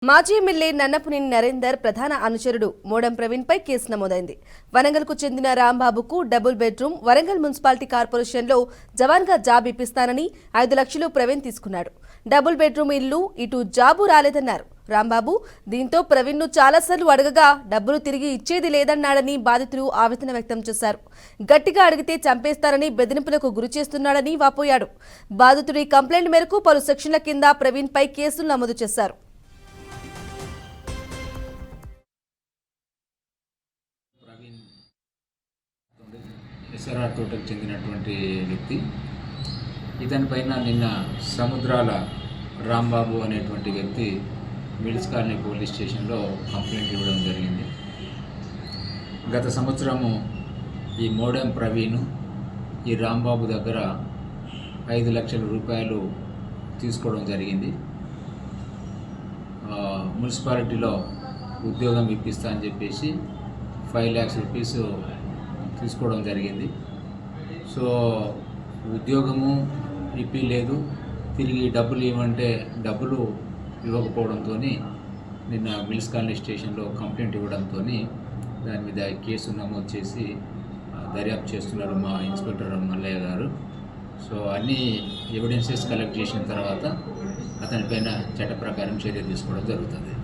మాజీ ఎమ్మెల్యే నన్నపునేని నరేందర్ ప్రధాన అనుచరుడు మోడం ప్రవీణ్పై కేసు నమోదైంది. వరంగల్కు చెందిన రాంబాబుకు డబుల్ బెడ్రూమ్ వరంగల్ మున్సిపాలిటీ కార్పొరేషన్లో జవాన్గా జాబ్ ఇప్పిస్తానని 5 లక్షలు ప్రవీణ్ తీసుకున్నాడు. డబుల్ బెడ్రూమ్ ఇల్లు ఇటు జాబు రాలేదన్నారు రాంబాబు. దీంతో ప్రవీణ్ను చాలాసార్లు అడగగా డబ్బులు తిరిగి ఇచ్చేది లేదన్నాడని బాధితులు ఆవేదన వ్యక్తం చేశారు. గట్టిగా అడిగితే చంపేస్తారని బెదిరింపులకు గురి చేస్తున్నాడని వాపోయాడు. బాధితుడి కంప్లైంట్ మేరకు పలు సెక్షన్ల కింద ప్రవీణ్పై కేసులు నమోదు చేశారు. ఎస్ఆర్ఆర్ తోటకు చెందినటువంటి వ్యక్తి. ఇతని పైన నిన్న సముద్రాల రాంబాబు అనేటువంటి వ్యక్తి మిడిల్స్ కాలనీ పోలీస్ స్టేషన్లో కంప్లైంట్ ఇవ్వడం జరిగింది. గత సంవత్సరము ఈ మోడెం ప్రవీణ్ ఈ రాంబాబు దగ్గర 5 లక్షల రూపాయలు తీసుకోవడం జరిగింది. మున్సిపాలిటీలో ఉద్యోగం ఇప్పిస్తా అని చెప్పేసి 5 lakhs రూపీస్ తీసుకోవడం జరిగింది. సో ఉద్యోగము ఇప్పిలేదు, తిరిగి డబ్బులు ఇవ్వమంటే డబ్బులు ఇవ్వకపోవడంతో నిన్న మిల్స్ కాలనీ స్టేషన్లో కంప్లైంట్ ఇవ్వడంతో దాని మీద కేసు నమోదు చేసి దర్యాప్తు చేస్తున్నారు మా ఇన్స్పెక్టర్ మల్లయ్య గారు. సో అన్ని ఎవిడెన్సెస్ కలెక్ట్ చేసిన తర్వాత అతనిపైన చట్ట ప్రకారం చర్య తీసుకోవడం జరుగుతుంది.